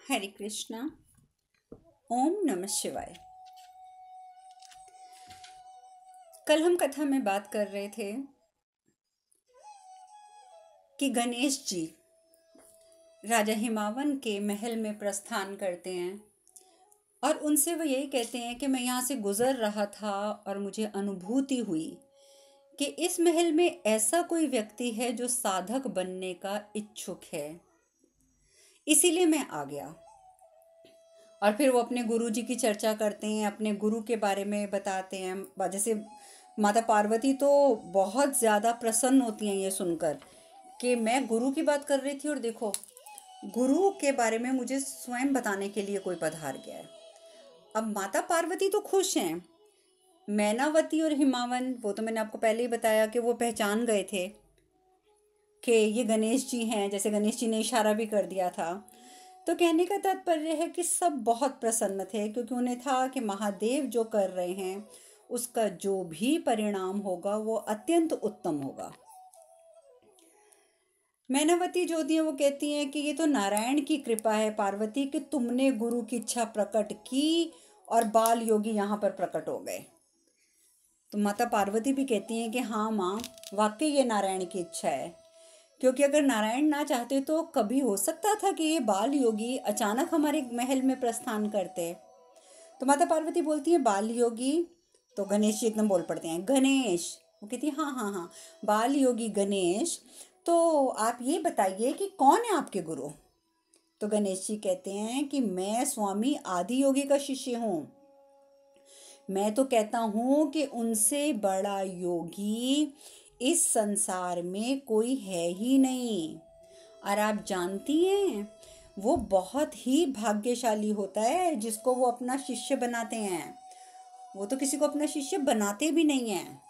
हरे कृष्णा। ओम नमः शिवाय। कल हम कथा में बात कर रहे थे कि गणेश जी राजा हिमावन के महल में प्रस्थान करते हैं और उनसे वो यही कहते हैं कि मैं यहाँ से गुजर रहा था और मुझे अनुभूति हुई कि इस महल में ऐसा कोई व्यक्ति है जो साधक बनने का इच्छुक है, इसीलिए मैं आ गया। और फिर वो अपने गुरु जी की चर्चा करते हैं, अपने गुरु के बारे में बताते हैं। जैसे माता पार्वती तो बहुत ज़्यादा प्रसन्न होती हैं ये सुनकर कि मैं गुरु की बात कर रही थी और देखो गुरु के बारे में मुझे स्वयं बताने के लिए कोई पधार गया है। अब माता पार्वती तो खुश हैं। मैनावती और हिमावन, वो तो मैंने आपको पहले ही बताया कि वो पहचान गए थे कि ये गणेश जी हैं, जैसे गणेश जी ने इशारा भी कर दिया था। तो कहने का तात्पर्य है कि सब बहुत प्रसन्न थे, क्योंकि उन्हें था कि महादेव जो कर रहे हैं उसका जो भी परिणाम होगा वो अत्यंत उत्तम होगा। मैनावती जो होती हैं वो कहती हैं कि ये तो नारायण की कृपा है पार्वती कि तुमने गुरु की इच्छा प्रकट की और बाल योगी यहाँ पर प्रकट हो गए। तो माता पार्वती भी कहती हैं कि हाँ माँ, वाकई ये नारायण की इच्छा है, क्योंकि अगर नारायण ना चाहते तो कभी हो सकता था कि ये बाल योगी अचानक हमारे महल में प्रस्थान करते। तो माता पार्वती बोलती है बाल योगी, तो गणेश जी एकदम बोल पड़ते हैं गणेश। वो कहती है हाँ हाँ हाँ, बाल योगी गणेश, तो आप ये बताइए कि कौन है आपके गुरु। तो गणेश जी कहते हैं कि मैं स्वामी आदि योगी का शिष्य हूँ। मैं तो कहता हूँ कि उनसे बड़ा योगी इस संसार में कोई है ही नहीं। और आप जानती हैं वो बहुत ही भाग्यशाली होता है जिसको वो अपना शिष्य बनाते हैं। वो तो किसी को अपना शिष्य बनाते भी नहीं हैं,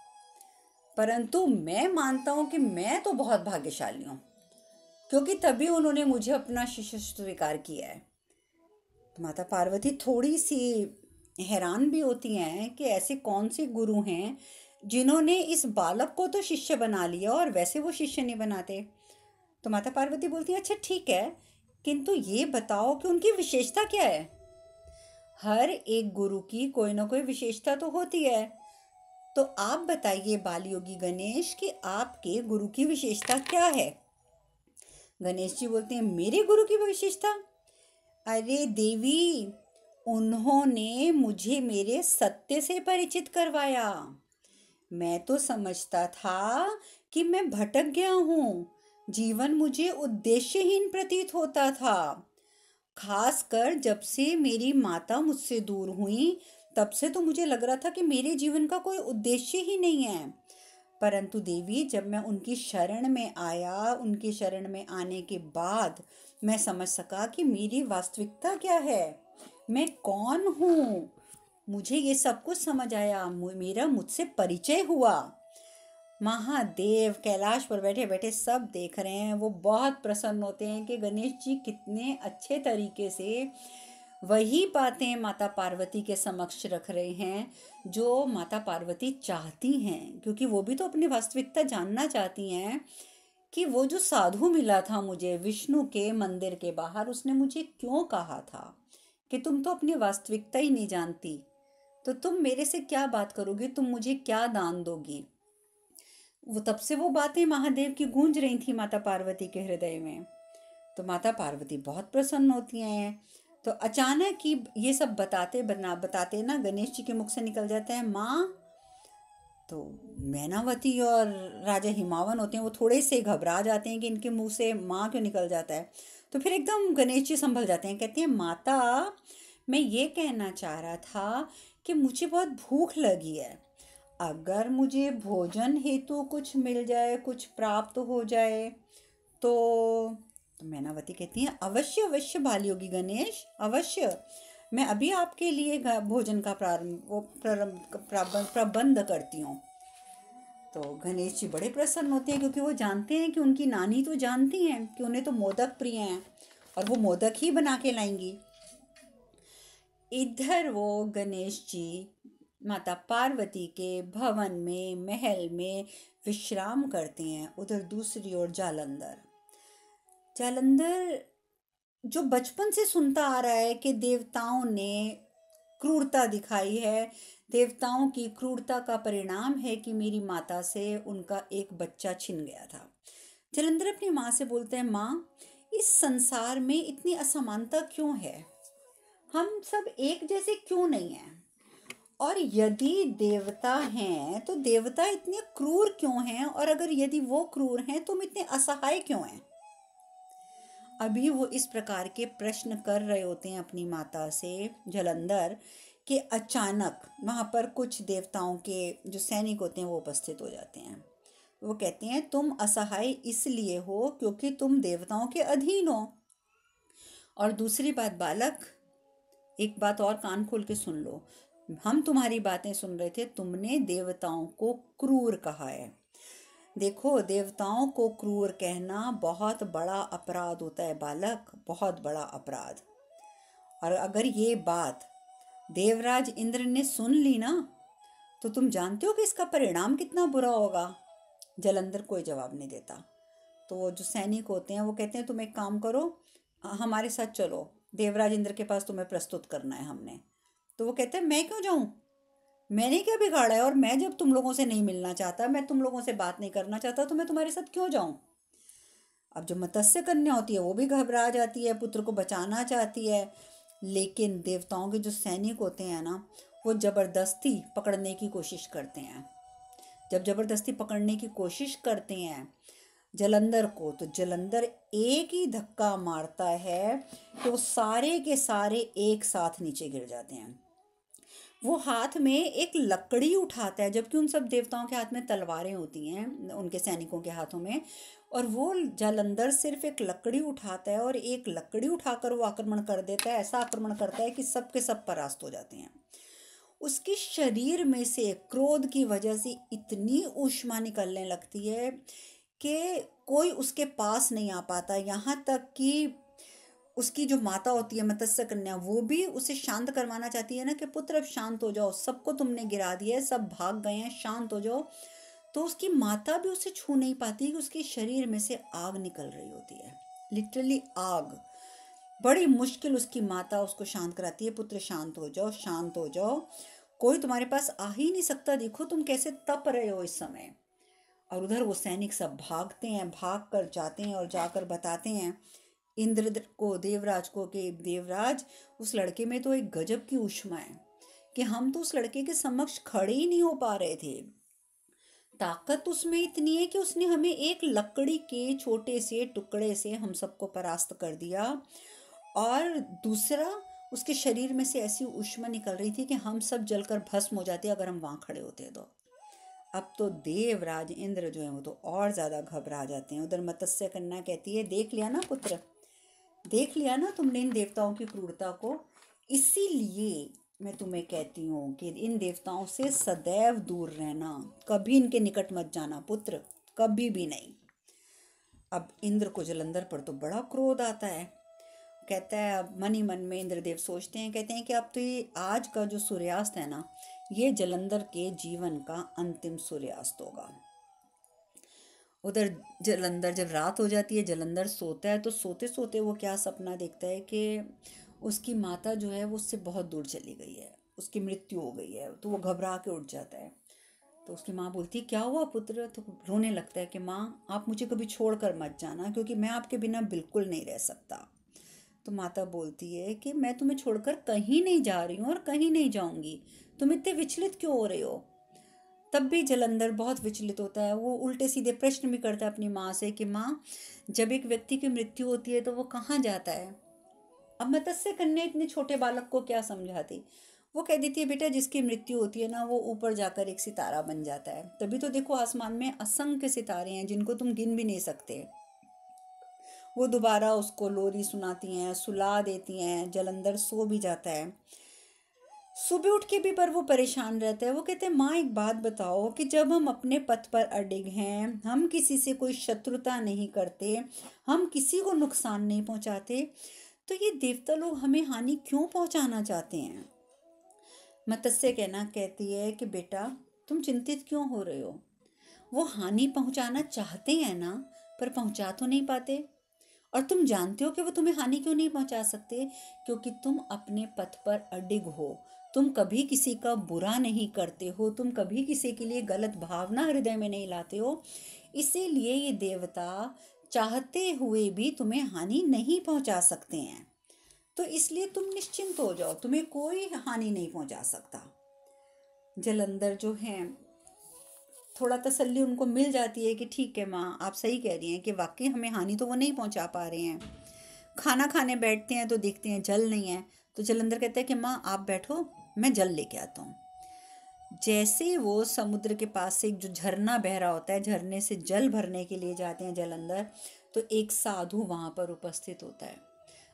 परंतु मैं मानता हूँ कि मैं तो बहुत भाग्यशाली हूँ, क्योंकि तभी उन्होंने मुझे अपना शिष्य स्वीकार किया है। तो माता पार्वती थोड़ी सी हैरान भी होती हैं कि ऐसे कौन से गुरु हैं जिन्होंने इस बालक को तो शिष्य बना लिया और वैसे वो शिष्य नहीं बनाते। तो माता पार्वती बोलती है अच्छा ठीक है, किंतु ये बताओ कि उनकी विशेषता क्या है। हर एक गुरु की कोई ना कोई विशेषता तो होती है, तो आप बताइए बाल योगी गणेश कि आपके गुरु की विशेषता क्या है। गणेश जी बोलते हैं मेरे गुरु की विशेषता, अरे देवी, उन्होंने मुझे मेरे सत्य से परिचित करवाया। मैं तो समझता था कि मैं भटक गया हूँ, जीवन मुझे उद्देश्यहीन प्रतीत होता था। खासकर जब से मेरी माता मुझसे दूर हुई तब से तो मुझे लग रहा था कि मेरे जीवन का कोई उद्देश्य ही नहीं है। परंतु देवी, जब मैं उनकी शरण में आया, उनकी शरण में आने के बाद मैं समझ सका कि मेरी वास्तविकता क्या है, मैं कौन हूँ। मुझे ये सब कुछ समझ आया, मेरा मुझसे परिचय हुआ। महादेव कैलाश पर बैठे बैठे सब देख रहे हैं। वो बहुत प्रसन्न होते हैं कि गणेश जी कितने अच्छे तरीके से वही बातें माता पार्वती के समक्ष रख रहे हैं जो माता पार्वती चाहती हैं, क्योंकि वो भी तो अपनी वास्तविकता जानना चाहती हैं कि वो जो साधु मिला था मुझे विष्णु के मंदिर के बाहर, उसने मुझे क्यों कहा था कि तुम तो अपनी वास्तविकता ही नहीं जानती, तो तुम मेरे से क्या बात करोगी, तुम मुझे क्या दान दोगी। वो तब से वो बातें महादेव की गूंज रही थी माता पार्वती के हृदय में। तो माता पार्वती बहुत प्रसन्न होती हैं। तो अचानक ही ये सब बताते ना गणेश जी के मुख से निकल जाता है माँ। तो मैनावती और राजा हिमावन होते हैं, वो थोड़े से घबरा जाते हैं कि इनके मुंह से माँ क्यों निकल जाता है। तो फिर एकदम गणेश जी संभल जाते हैं, कहते हैं माता, मैं ये कहना चाह रहा था कि मुझे बहुत भूख लगी है, अगर मुझे भोजन हेतु कुछ मिल जाए, कुछ प्राप्त हो जाए तो मैनावती कहती हैं अवश्य अवश्य बाल योगी गणेश, अवश्य, मैं अभी आपके लिए भोजन का प्रबंध करती हूँ। तो गणेश जी बड़े प्रसन्न होते हैं, क्योंकि वो जानते हैं कि उनकी नानी तो जानती हैं कि उन्हें तो मोदक प्रिय हैं और वो मोदक ही बना के लाएंगी। इधर वो गणेश जी माता पार्वती के भवन में, महल में विश्राम करते हैं। उधर दूसरी ओर जालंधर जो बचपन से सुनता आ रहा है कि देवताओं ने क्रूरता दिखाई है, देवताओं की क्रूरता का परिणाम है कि मेरी माता से उनका एक बच्चा छिन गया था। जलंधर अपनी माँ से बोलते हैं, माँ, इस संसार में इतनी असमानता क्यों है? हम सब एक जैसे क्यों नहीं हैं? और यदि देवता हैं तो देवता इतने क्रूर क्यों हैं? और अगर यदि वो क्रूर हैं तो हम इतने असहाय क्यों हैं? अभी वो इस प्रकार के प्रश्न कर रहे होते हैं अपनी माता से, जलंधर, कि अचानक वहाँ पर कुछ देवताओं के जो सैनिक होते हैं वो उपस्थित हो जाते हैं। वो कहते हैं, तुम असहाय इसलिए हो क्योंकि तुम देवताओं के अधीन हो। और दूसरी बात बालक, एक बात और कान खोल के सुन लो। हम तुम्हारी बातें सुन रहे थे, तुमने देवताओं को क्रूर कहा है। देखो, देवताओं को क्रूर कहना बहुत बड़ा अपराध होता है बालक, बहुत बड़ा अपराध। और अगर ये बात देवराज इंद्र ने सुन ली ना, तो तुम जानते हो कि इसका परिणाम कितना बुरा होगा। जलंधर कोई जवाब नहीं देता। तो वो जो सैनिक होते हैं वो कहते हैं, तुम एक काम करो, हमारे साथ चलो, देवराज इंद्र के पास तुम्हें प्रस्तुत करना है हमने। तो वो कहते हैं, मैं क्यों जाऊं? मैंने क्या बिगाड़ा है? और मैं जब तुम लोगों से नहीं मिलना चाहता, मैं तुम लोगों से बात नहीं करना चाहता, तो मैं तुम्हारे साथ क्यों जाऊं? अब जो मत्स्य कन्या होती है वो भी घबरा जाती है, पुत्र को बचाना चाहती है। लेकिन देवताओं के जो सैनिक होते हैं ना, वो जबरदस्ती पकड़ने की कोशिश करते हैं। जब जबरदस्ती पकड़ने की कोशिश करते हैं जलंधर को, तो जलंधर एक ही धक्का मारता है कि वो सारे के सारे एक साथ नीचे गिर जाते हैं। वो हाथ में एक लकड़ी उठाता है, जबकि उन सब देवताओं के हाथ में तलवारें होती हैं, उनके सैनिकों के हाथों में। और वो जालंधर सिर्फ एक लकड़ी उठाता है और एक लकड़ी उठाकर वो आक्रमण कर देता है। ऐसा आक्रमण करता है कि सब के सब परास्त हो जाते हैं। उसके शरीर में से क्रोध की वजह से इतनी ऊष्मा निकलने लगती है कि कोई उसके पास नहीं आ पाता। यहाँ तक कि उसकी जो माता होती है मत्स्य कन्या, वो भी उसे शांत करवाना चाहती है ना, कि पुत्र अब शांत हो जाओ, सबको तुमने गिरा दिया है, सब भाग गए हैं, शांत हो जाओ। तो उसकी माता भी उसे छू नहीं पाती कि उसके शरीर में से आग निकल रही होती है, लिटरली आग। बड़ी मुश्किल उसकी माता उसको शांत कराती है, पुत्र शांत हो जाओ, शांत हो जाओ, कोई तुम्हारे पास आ ही नहीं सकता, देखो तुम कैसे तप रहे हो इस समय। और उधर वो सैनिक सब भागते हैं, भाग कर जाते हैं और जाकर बताते हैं इंद्र को, देवराज को, कि देवराज, उस लड़के में तो एक गजब की ऊष्मा है कि हम तो उस लड़के के समक्ष खड़े ही नहीं हो पा रहे थे। ताकत उसमें इतनी है कि उसने हमें एक लकड़ी के छोटे से टुकड़े से हम सबको परास्त कर दिया। और दूसरा, उसके शरीर में से ऐसी ऊष्मा निकल रही थी कि हम सब जलकर भस्म हो जाते अगर हम वहां खड़े होते तो। अब तो देवराज इंद्र जो है वो तो और ज्यादा घबरा जाते हैं। उधर मत्स्य कन्या कहती है, देख लिया ना पुत्र, देख लिया ना तुमने इन देवताओं की क्रूरता को। इसीलिए मैं तुम्हें कहती हूँ कि इन देवताओं से सदैव दूर रहना, कभी इनके निकट मत जाना पुत्र, कभी भी नहीं। अब इंद्र को जलंधर पर तो बड़ा क्रोध आता है। कहता है, अब मन ही मन में इंद्रदेव सोचते हैं, कहते हैं कि अब तो ये आज का जो सूर्यास्त है ना, ये जलंधर के जीवन का अंतिम सूर्यास्त होगा। उधर जलंधर, जब रात हो जाती है, जलंधर सोता है, तो सोते सोते वो क्या सपना देखता है कि उसकी माता जो है वो उससे बहुत दूर चली गई है, उसकी मृत्यु हो गई है। तो वो घबरा के उठ जाता है। तो उसकी माँ बोलती है, क्या हुआ पुत्र? तो रोने लगता है कि माँ, आप मुझे कभी छोड़ कर मत जाना, क्योंकि मैं आपके बिना बिल्कुल नहीं रह सकता। तो माता बोलती है कि मैं तुम्हें छोड़कर कहीं नहीं जा रही हूँ और कहीं नहीं जाऊंगी, तुम इतने विचलित क्यों हो रहे हो? तब भी जलंधर बहुत विचलित होता है। वो उल्टे सीधे प्रश्न भी करता है अपनी माँ से कि माँ, जब एक व्यक्ति की मृत्यु होती है तो वो कहाँ जाता है? अब मत्स्य कन्या इतने छोटे बालक को क्या समझाती। वो कह देती है, बेटा, जिसकी मृत्यु होती है ना, वो ऊपर जाकर एक सितारा बन जाता है। तभी तो देखो, आसमान में असंख्य सितारे हैं जिनको तुम गिन भी नहीं सकते। वो दोबारा उसको लोरी सुनाती हैं, सुला देती हैं, जलंधर सो भी जाता है। सुबह उठ के भी पर वो परेशान रहता है। वो कहते हैं, माँ, एक बात बताओ कि जब हम अपने पथ पर अडिग हैं, हम किसी से कोई शत्रुता नहीं करते, हम किसी को नुकसान नहीं पहुंचाते, तो ये देवता लोग हमें हानि क्यों पहुंचाना चाहते हैं? मत्स्य कहना कहती है कि बेटा, तुम चिंतित क्यों हो रहे हो? वो हानि पहुंचाना चाहते हैं ना, पर पहुंचा तो नहीं पाते। और तुम जानते हो कि वो तुम्हें हानि क्यों नहीं पहुंचा सकते, क्योंकि तुम अपने पथ पर अडिग हो। तुम कभी किसी का बुरा नहीं करते हो, तुम कभी किसी के लिए गलत भावना हृदय में नहीं लाते हो। इसीलिए ये देवता चाहते हुए भी तुम्हें हानि नहीं पहुंचा सकते हैं। तो इसलिए तुम निश्चिंत हो जाओ, तुम्हें कोई हानि नहीं पहुंचा सकता। जलंधर जो हैं, थोड़ा तसल्ली उनको मिल जाती है कि ठीक है माँ, आप सही कह रही हैं कि वाकई हमें हानि तो वो नहीं पहुंचा पा रहे हैं। खाना खाने बैठते हैं तो देखते हैं जल नहीं है, तो जलंधर कहता है कि माँ आप बैठो, मैं जल लेके आता हूँ। जैसे वो समुद्र के पास से एक जो झरना बह रहा होता है, झरने से जल भरने के लिए जाते हैं जलंधर, तो एक साधु वहां पर उपस्थित होता है।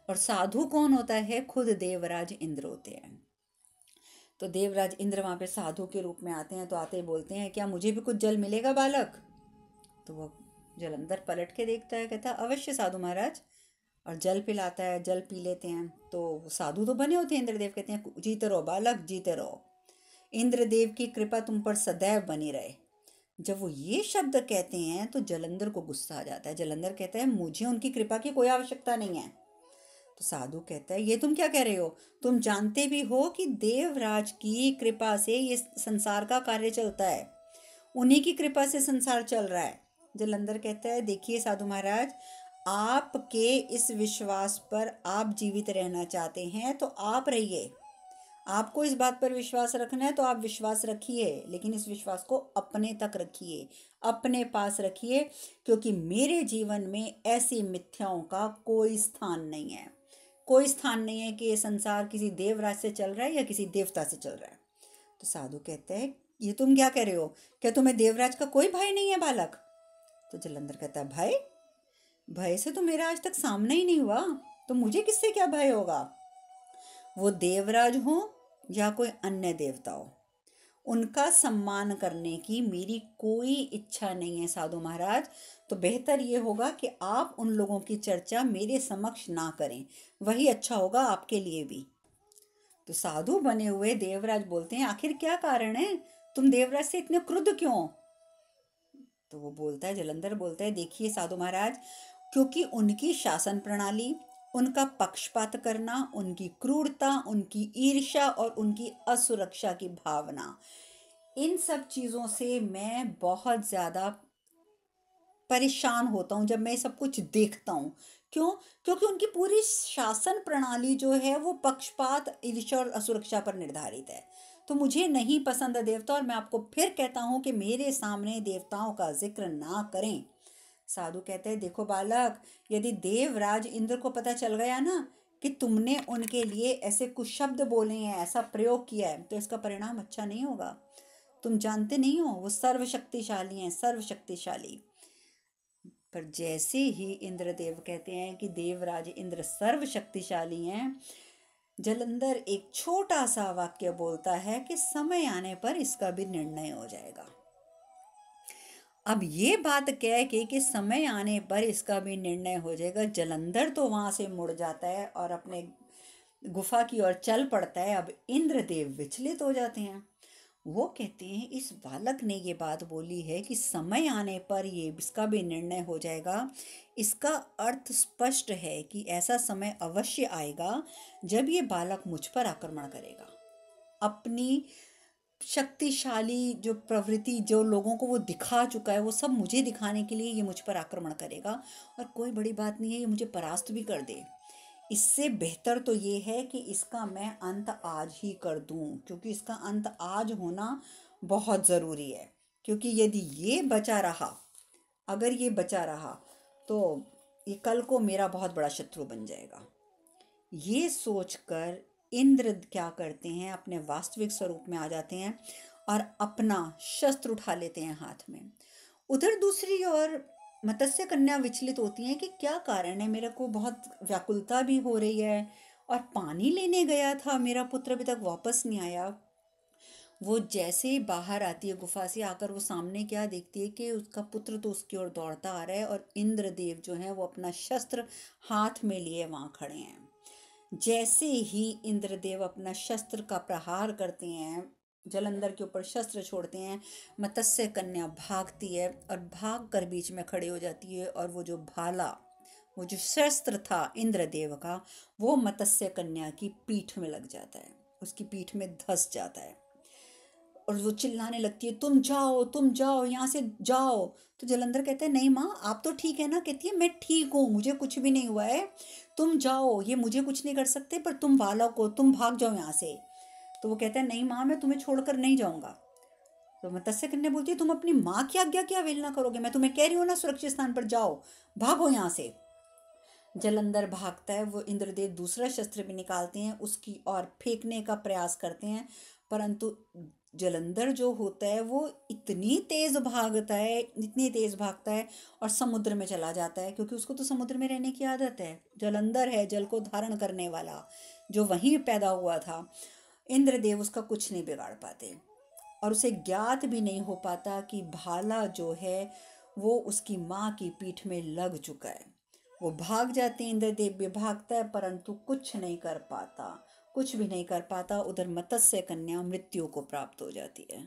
और साधु कौन होता है? खुद देवराज इंद्र होते हैं। तो देवराज इंद्र वहां पे साधु के रूप में आते हैं, तो आते ही बोलते हैं क्या मुझे भी कुछ जल मिलेगा बालक? तो वो जलंधर पलट के देखता है, कहता है अवश्य साधु महाराज, और जल पिलाता है। जल पी लेते हैं। तो साधु तो बने होते हैं, इंद्रदेव कहते हैं जीते रहो बालक, जीते रहो, इंद्रदेव की कृपा तुम पर सदैव बनी रहे। जब वो ये शब्द कहते हैं तो जलंधर को गुस्सा आ जाता है। जलंधर कहता है मुझे उनकी कृपा की कोई आवश्यकता नहीं है। तो साधु कहता है ये तुम क्या कह रहे हो? तुम जानते भी हो कि देवराज की कृपा से ये संसार का कार्य चलता है, उन्हीं की कृपा से संसार चल रहा है। जलंधर कहता है देखिए साधु महाराज, आपके इस विश्वास पर आप जीवित रहना चाहते हैं तो आप रहिए, आपको इस बात पर विश्वास रखना है तो आप विश्वास रखिए, लेकिन इस विश्वास को अपने तक रखिए, अपने पास रखिए, क्योंकि मेरे जीवन में ऐसी मिथ्याओं का कोई स्थान नहीं है। कोई स्थान नहीं है कि ये संसार किसी देवराज से चल रहा है या किसी देवता से चल रहा है। तो साधु कहते हैं ये तुम क्या कह रहे हो? क्या तुम्हें देवराज का कोई भय नहीं है बालक? तो जलंधर कहता है भय? भय से तो मेरा आज तक सामना ही नहीं हुआ, तो मुझे किससे क्या भय होगा? वो देवराज हो या कोई अन्य देवता हो, उनका सम्मान करने की मेरी कोई इच्छा नहीं है साधु महाराज। तो बेहतर ये होगा कि आप उन लोगों की चर्चा मेरे समक्ष ना करें, वही अच्छा होगा आपके लिए भी। तो साधु बने हुए देवराज बोलते हैं आखिर क्या कारण है, तुम देवराज से इतने क्रुद्ध क्यों? तो वो बोलता है, जलंधर बोलता है देखिए साधु महाराज, क्योंकि उनकी शासन प्रणाली, उनका पक्षपात करना, उनकी क्रूरता, उनकी ईर्ष्या और उनकी असुरक्षा की भावना, इन सब चीज़ों से मैं बहुत ज़्यादा परेशान होता हूँ जब मैं सब कुछ देखता हूँ। क्यों? क्योंकि उनकी पूरी शासन प्रणाली जो है वो पक्षपात, ईर्ष्या और असुरक्षा पर निर्धारित है। तो मुझे नहीं पसंद है देवता, और मैं आपको फिर कहता हूँ कि मेरे सामने देवताओं का जिक्र ना करें। साधु कहते हैं देखो बालक, यदि देवराज इंद्र को पता चल गया ना कि तुमने उनके लिए ऐसे कुछ शब्द बोले हैं, ऐसा प्रयोग किया है, तो इसका परिणाम अच्छा नहीं होगा। तुम जानते नहीं हो वो सर्वशक्तिशाली हैं, सर्वशक्तिशाली। पर जैसे ही इंद्रदेव कहते हैं कि देवराज इंद्र सर्वशक्तिशाली हैं, जलंधर एक छोटा सा वाक्य बोलता है कि समय आने पर इसका भी निर्णय हो जाएगा। अब ये बात कह के कि समय आने पर इसका भी निर्णय हो जाएगा, जलंधर तो वहां से मुड़ जाता है और अपने गुफा की ओर चल पड़ता है। अब इंद्रदेव विचलित हो जाते हैं। वो कहते हैं इस बालक ने ये बात बोली है कि समय आने पर ये इसका भी निर्णय हो जाएगा, इसका अर्थ स्पष्ट है कि ऐसा समय अवश्य आएगा जब ये बालक मुझ पर आक्रमण करेगा। अपनी शक्तिशाली जो प्रवृत्ति, जो लोगों को वो दिखा चुका है, वो सब मुझे दिखाने के लिए ये मुझ पर आक्रमण करेगा, और कोई बड़ी बात नहीं है ये मुझे परास्त भी कर दे। इससे बेहतर तो ये है कि इसका मैं अंत आज ही कर दूं, क्योंकि इसका अंत आज होना बहुत ज़रूरी है। क्योंकि यदि ये बचा रहा, अगर ये बचा रहा, तो ये कल को मेरा बहुत बड़ा शत्रु बन जाएगा। ये सोचकर इंद्र क्या करते हैं, अपने वास्तविक स्वरूप में आ जाते हैं और अपना शस्त्र उठा लेते हैं हाथ में। उधर दूसरी ओर मत्स्य कन्या विचलित होती हैं कि क्या कारण है, मेरे को बहुत व्याकुलता भी हो रही है, और पानी लेने गया था मेरा पुत्र अभी तक वापस नहीं आया। वो जैसे ही बाहर आती है गुफा से, आकर वो सामने क्या देखती है कि उसका पुत्र तो उसकी ओर दौड़ता आ रहा है, और इंद्रदेव जो है वो अपना शस्त्र हाथ में लिए वहाँ खड़े हैं। जैसे ही इंद्रदेव अपना शस्त्र का प्रहार करते हैं, जलंधर के ऊपर शस्त्र छोड़ते हैं, मत्स्य कन्या भागती है और भाग कर बीच में खड़ी हो जाती है, और वो जो भाला वो जो शस्त्र था इंद्रदेव का, वो मत्स्य कन्या की पीठ में लग जाता है, उसकी पीठ में धंस जाता है और वो चिल्लाने लगती है, तुम जाओ यहाँ से जाओ। तो जलंधर कहते हैं, नहीं माँ आप तो ठीक है ना। कहती है, मैं ठीक हूँ, मुझे कुछ भी नहीं हुआ है, तुम जाओ, ये मुझे कुछ नहीं कर सकते, पर तुम बालक को, तुम भाग जाओ यहाँ से। तो वो कहता है, नहीं माँ मैं तुम्हें छोड़कर नहीं जाऊँगा। तो मत्स्य कन्या बोलती है, तुम अपनी माँ की आज्ञा की अवहेलना करोगे? मैं तुम्हें कह रही हूँ ना सुरक्षित स्थान पर जाओ, भागो यहाँ से। जलंधर भागता है, वो इंद्रदेव दूसरा शस्त्र भी निकालते हैं, उसकी ओर फेंकने का प्रयास करते हैं, परंतु जलंधर जो होता है वो इतनी तेज भागता है, इतनी तेज भागता है और समुद्र में चला जाता है, क्योंकि उसको तो समुद्र में रहने की आदत है। जलंधर है, जल को धारण करने वाला, जो वहीं पैदा हुआ था। इंद्रदेव उसका कुछ नहीं बिगाड़ पाते और उसे ज्ञात भी नहीं हो पाता कि भाला जो है वो उसकी माँ की पीठ में लग चुका है। वो भाग जाते हैं, इंद्रदेव भी भागता है, परंतु कुछ नहीं कर पाता, कुछ भी नहीं कर पाता। उधर मत्स्य कन्या मृत्यु को प्राप्त हो जाती है।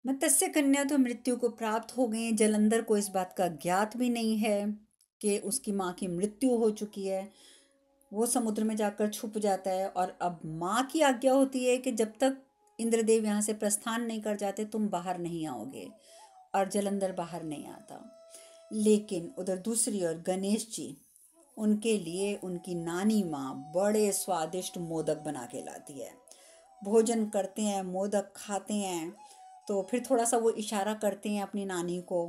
मत्स्य कन्या तो मृत्यु को प्राप्त हो गई। जलंधर को इस बात का ज्ञात भी नहीं है कि उसकी माँ की मृत्यु हो चुकी है। वो समुद्र में जाकर छुप जाता है और अब माँ की आज्ञा होती है कि जब तक इंद्रदेव यहाँ से प्रस्थान नहीं कर जाते तुम बाहर नहीं आओगे, और जलंधर बाहर नहीं आता। लेकिन उधर दूसरी ओर गणेश जी, उनके लिए उनकी नानी माँ बड़े स्वादिष्ट मोदक बना के लाती है। भोजन करते हैं, मोदक खाते हैं, तो फिर थोड़ा सा वो इशारा करते हैं अपनी नानी को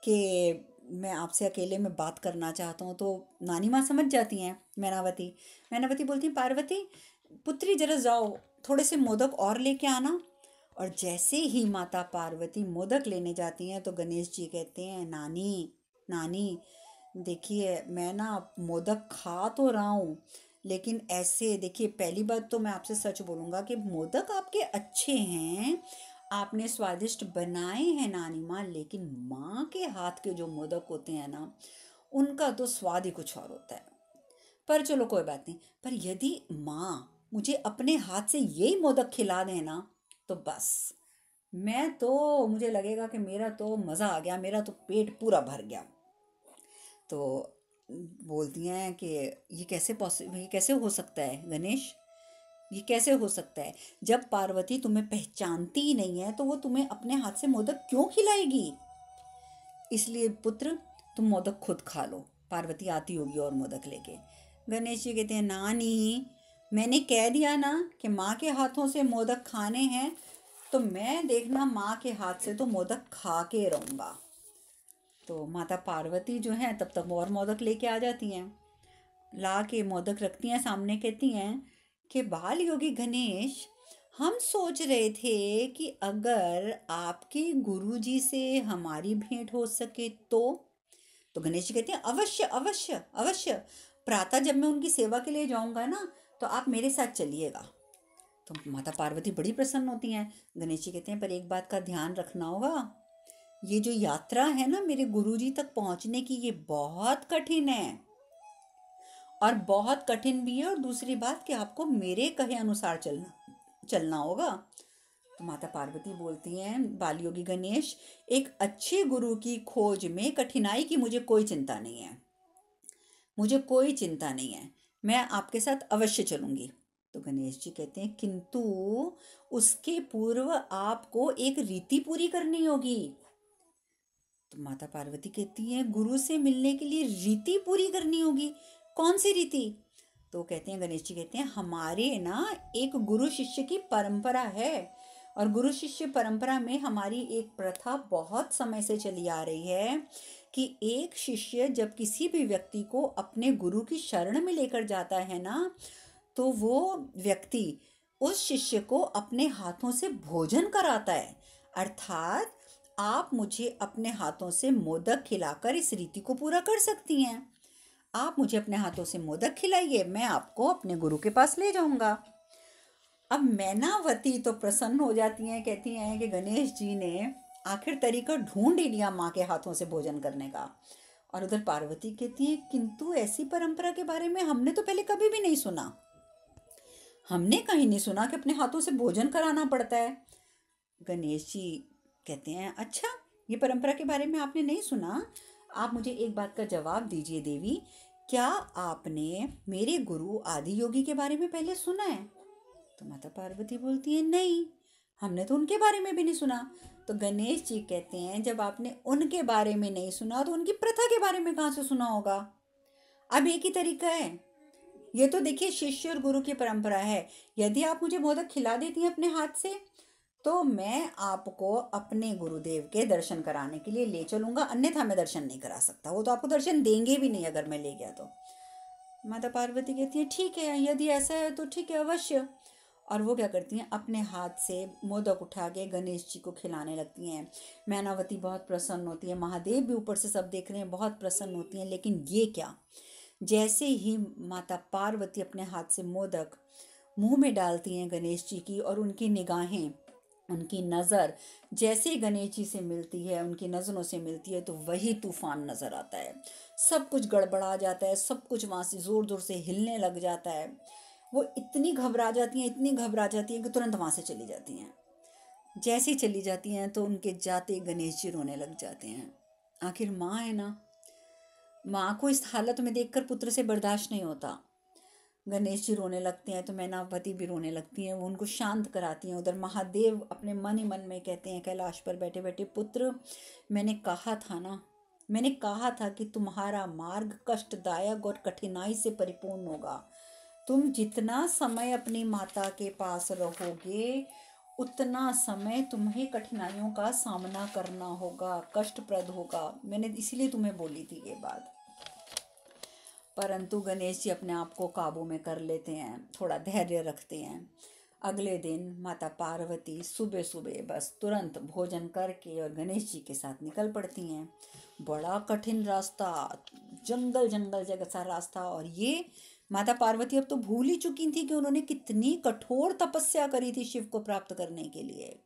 कि मैं आपसे अकेले में बात करना चाहता हूँ। तो नानी माँ समझ जाती हैं। मैनावती मैनावती बोलती हैं, पार्वती पुत्री जरा जाओ, थोड़े से मोदक और लेके आना। और जैसे ही माता पार्वती मोदक लेने जाती हैं तो गणेश जी कहते हैं, नानी नानी देखिए, मैं ना मोदक खा तो रहा हूँ, लेकिन ऐसे देखिए, पहली बात तो मैं आपसे सच बोलूँगा कि मोदक आपके अच्छे हैं, आपने स्वादिष्ट बनाए हैं नानी माँ, लेकिन माँ के हाथ के जो मोदक होते हैं ना, उनका तो स्वाद ही कुछ और होता है। पर चलो कोई बात नहीं, पर यदि माँ मुझे अपने हाथ से यही मोदक खिला दें ना, तो बस मैं तो, मुझे लगेगा कि मेरा तो मज़ा आ गया, मेरा तो पेट पूरा भर गया। तो बोलती हैं कि ये कैसे हो सकता है गणेश, ये कैसे हो सकता है? जब पार्वती तुम्हें पहचानती ही नहीं है तो वो तुम्हें अपने हाथ से मोदक क्यों खिलाएगी? इसलिए पुत्र तुम मोदक खुद खा लो, पार्वती आती होगी और मोदक लेके। गणेश जी कहते हैं, नानी मैंने कह दिया ना कि माँ के हाथों से मोदक खाने हैं, तो मैं देखना माँ के हाथ से तो मोदक खा के रहूँगा। तो माता पार्वती जो है तब तक और मोदक लेके आ जाती हैं, ला के मोदक रखती हैं सामने, कहती हैं कि बाल योगी गणेश, हम सोच रहे थे कि अगर आपके गुरुजी से हमारी भेंट हो सके तो गणेश जी कहते हैं, अवश्य अवश्य अवश्य, प्रातः जब मैं उनकी सेवा के लिए जाऊंगा ना तो आप मेरे साथ चलिएगा। तो माता पार्वती बड़ी प्रसन्न होती हैं। गणेश जी कहते हैं, पर एक बात का ध्यान रखना होगा, ये जो यात्रा है ना मेरे गुरुजी तक पहुंचने की, ये बहुत कठिन है और बहुत कठिन भी है, और दूसरी बात कि आपको मेरे कहे अनुसार चलना होगा। तो माता पार्वती बोलती हैं, बालयोगी गणेश, एक अच्छे गुरु की खोज में कठिनाई की मुझे कोई चिंता नहीं है, मुझे कोई चिंता नहीं है, मैं आपके साथ अवश्य चलूंगी। तो गणेश जी कहते हैं, किंतु उसके पूर्व आपको एक रीति पूरी करनी होगी। तो माता पार्वती कहती हैं, गुरु से मिलने के लिए रीति पूरी करनी होगी? कौन सी रीति? तो कहते हैं, गणेश जी कहते हैं, हमारे ना एक गुरु शिष्य की परंपरा है, और गुरु शिष्य परंपरा में हमारी एक प्रथा बहुत समय से चली आ रही है कि एक शिष्य जब किसी भी व्यक्ति को अपने गुरु की शरण में लेकर जाता है ना, तो वो व्यक्ति उस शिष्य को अपने हाथों से भोजन कराता है। अर्थात आप मुझे अपने हाथों से मोदक खिलाकर इस रीति को पूरा कर सकती हैं। आप मुझे अपने हाथों से मोदक खिलाइए, मैं आपको अपने गुरु के पास ले जाऊंगा। अब मैनावती तो प्रसन्न हो जाती हैं, कहती हैं कि गणेश जी ने आखिर तरीका ढूंढ ही लिया माँ के हाथों से भोजन करने का। और उधर पार्वती कहती है, किंतु ऐसी परंपरा के बारे में हमने तो पहले कभी भी नहीं सुना, हमने कहीं नहीं सुना कि अपने हाथों से भोजन कराना पड़ता है। गणेश जी कहते हैं, अच्छा ये परंपरा के बारे में आपने नहीं सुना? आप मुझे एक बात का जवाब दीजिए देवी, क्या आपने मेरे गुरु आदि योगी के बारे में पहले सुना है? तो माता पार्वती बोलती है नहीं, हमने तो उनके बारे में भी नहीं सुना। तो गणेश जी कहते हैं जब आपने उनके बारे में नहीं सुना तो उनकी प्रथा के बारे में कहाँ से सुना होगा? अब एक ही तरीका है, ये तो देखिए शिष्य और गुरु की परंपरा है। यदि आप मुझे मोदक खिला देती हैं अपने हाथ से तो मैं आपको अपने गुरुदेव के दर्शन कराने के लिए ले चलूंगा, अन्यथा मैं दर्शन नहीं करा सकता। वो तो आपको दर्शन देंगे भी नहीं अगर मैं ले गया तो। माता पार्वती कहती है ठीक है, यदि ऐसा है तो ठीक है, अवश्य। और वो क्या करती हैं, अपने हाथ से मोदक उठा के गणेश जी को खिलाने लगती हैं। मैनावती बहुत प्रसन्न होती है, महादेव भी ऊपर से सब देख रहे हैं, बहुत प्रसन्न होती हैं। लेकिन ये क्या, जैसे ही माता पार्वती अपने हाथ से मोदक मुंह में डालती हैं गणेश जी की, और उनकी निगाहें, उनकी नज़र जैसे ही गणेश जी से मिलती है, उनकी नज़रों से मिलती है, तो वही तूफान नज़र आता है। सब कुछ गड़बड़ा जाता है, सब कुछ वहाँ से ज़ोर ज़ोर से हिलने लग जाता है। वो इतनी घबरा जाती हैं, इतनी घबरा जाती हैं कि तुरंत वहाँ से चली जाती हैं। जैसे ही चली जाती हैं तो उनके जाते गणेश जी रोने लग जाते हैं। आखिर माँ है ना, माँ को इस हालत में देखकर पुत्र से बर्दाश्त नहीं होता। गणेश जी रोने लगते हैं तो मैनावती भी रोने लगती हैं, वो उनको शांत कराती हैं। उधर महादेव अपने मन ही मन में कहते हैं कैलाश पर बैठे बैठे, पुत्र मैंने कहा था ना, मैंने कहा था कि तुम्हारा मार्ग कष्टदायक और कठिनाई से परिपूर्ण होगा। तुम जितना समय अपनी माता के पास रहोगे उतना समय तुम्हें कठिनाइयों का सामना करना होगा, कष्टप्रद होगा। मैंने इसीलिए तुम्हें बोली थी ये बात। परंतु गणेश जी अपने आप को काबू में कर लेते हैं, थोड़ा धैर्य रखते हैं। अगले दिन माता पार्वती सुबह सुबह बस तुरंत भोजन करके और गणेश जी के साथ निकल पड़ती हैं। बड़ा कठिन रास्ता, जंगल जंगल जैसा रास्ता। और ये माता पार्वती अब तो भूल ही चुकी थी कि उन्होंने कितनी कठोर तपस्या करी थी शिव को प्राप्त करने के लिए।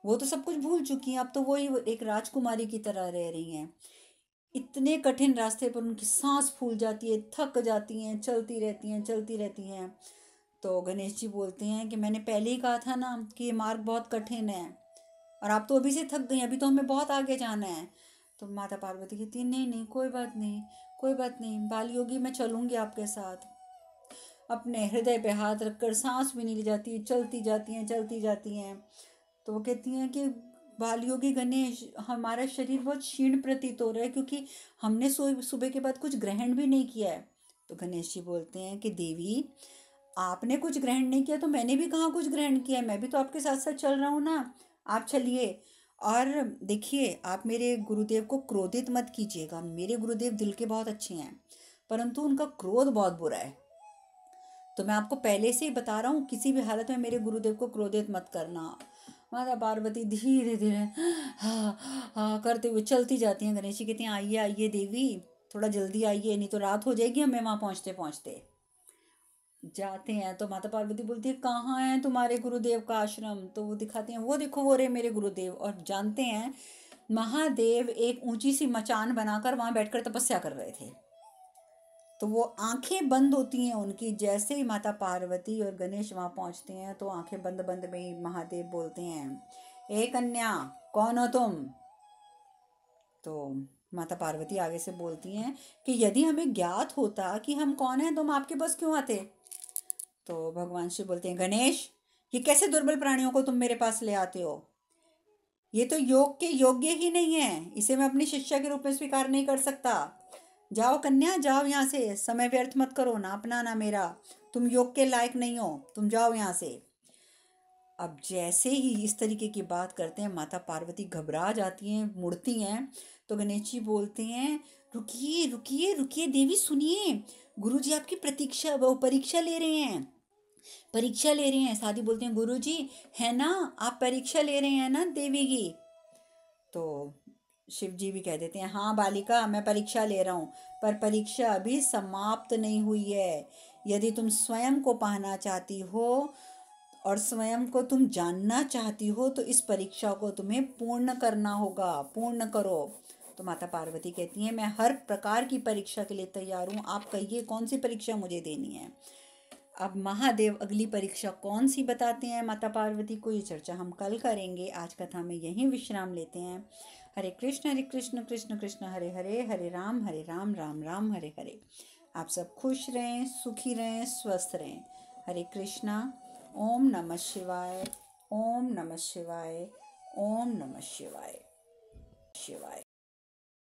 वो तो सब कुछ भूल चुकी हैं, अब तो वही एक राजकुमारी की तरह रह रही हैं। इतने कठिन रास्ते पर उनकी सांस फूल जाती है, थक जाती हैं, चलती रहती हैं चलती रहती हैं। तो गणेश जी बोलते हैं कि मैंने पहले ही कहा था ना कि ये मार्ग बहुत कठिन है, और आप तो अभी से थक गई, अभी तो हमें बहुत आगे जाना है। तो माता पार्वती कहती है नहीं नहीं, कोई बात नहीं, कोई बात नहीं, बाल योगी मैं चलूँगी आपके साथ। अपने हृदय पे हाथ रखकर सांस भी नहीं ली जाती, चलती जाती हैं चलती जाती हैं। तो वो कहती हैं कि बाल योगी गणेश, हमारा शरीर बहुत क्षीण प्रतीत हो रहा है क्योंकि हमने सुबह के बाद कुछ ग्रहण भी नहीं किया है। तो गणेश जी बोलते हैं कि देवी, आपने कुछ ग्रहण नहीं किया तो मैंने भी कहाँ कुछ ग्रहण किया है, मैं भी तो आपके साथ साथ चल रहा हूँ ना। आप चलिए। और देखिए, आप मेरे गुरुदेव को क्रोधित मत कीजिएगा। मेरे गुरुदेव दिल के बहुत अच्छे हैं, परंतु उनका क्रोध बहुत बुरा है। तो मैं आपको पहले से ही बता रहा हूँ, किसी भी हालत में मेरे गुरुदेव को क्रोधित मत करना। माता पार्वती धीरे धीरे हाँ हाँ करते हुए चलती जाती हैं। गणेश जी कहते हैं आइए आइए देवी, थोड़ा जल्दी आइए, नहीं तो रात हो जाएगी हमें वहाँ पहुँचते पहुँचते। जाते हैं तो माता पार्वती बोलती है कहाँ है तुम्हारे गुरुदेव का आश्रम? तो वो दिखाते हैं, वो देखो वो रहे मेरे गुरुदेव। और जानते हैं, महादेव एक ऊंची सी मचान बनाकर वहाँ बैठकर तपस्या कर रहे थे। तो वो आंखें बंद होती हैं उनकी, जैसे ही माता पार्वती और गणेश वहाँ पहुँचते हैं तो आंखें बंद बंद में ही महादेव बोलते हैं ए कन्या, कौन हो तुम? तो माता पार्वती आगे से बोलती हैं कि यदि हमें ज्ञात होता कि हम कौन हैं तो हम आपके पास क्यों आते? तो भगवान शिव बोलते हैं गणेश, ये कैसे दुर्बल प्राणियों को तुम मेरे पास ले आते हो? ये तो योग के योग्य ही नहीं है, इसे मैं अपनी शिष्या के रूप में स्वीकार नहीं कर सकता। जाओ कन्या, जाओ यहाँ से, समय व्यर्थ मत करो, ना अपना ना मेरा। तुम योग के लायक नहीं हो, तुम जाओ यहाँ से। अब जैसे ही इस तरीके की बात करते हैं माता पार्वती घबरा जाती हैं, मुड़ती हैं। तो गणेश जी बोलते हैं रुकिए रुकिए रुकिए देवी, सुनिए, गुरुजी आपकी प्रतीक्षा वो परीक्षा ले रहे हैं, परीक्षा ले रहे हैं। सादी बोलते हैं गुरुजी, है ना, आप परीक्षा ले रहे हैं ना देवी की? तो शिव जी भी कह देते हैं हाँ बालिका, मैं परीक्षा ले रहा हूँ, पर परीक्षा अभी समाप्त नहीं हुई है। यदि तुम स्वयं को पाना चाहती हो और स्वयं को तुम जानना चाहती हो तो इस परीक्षा को तुम्हें पूर्ण करना होगा, पूर्ण करो। तो माता पार्वती कहती हैं मैं हर प्रकार की परीक्षा के लिए तैयार हूँ, आप कहिए कौन सी परीक्षा मुझे देनी है। अब महादेव अगली परीक्षा कौन सी बताते हैं माता पार्वती को, ये चर्चा हम कल करेंगे। आज कथा में यहीं विश्राम लेते हैं। हरे कृष्ण कृष्ण कृष्ण हरे हरे, हरे राम राम राम हरे हरे। आप सब खुश रहें, सुखी रहें, स्वस्थ रहें। हरे कृष्णा। ओम नमः शिवाय, ओम नमः शिवाय, ओम नमः शिवाय, शिवाय।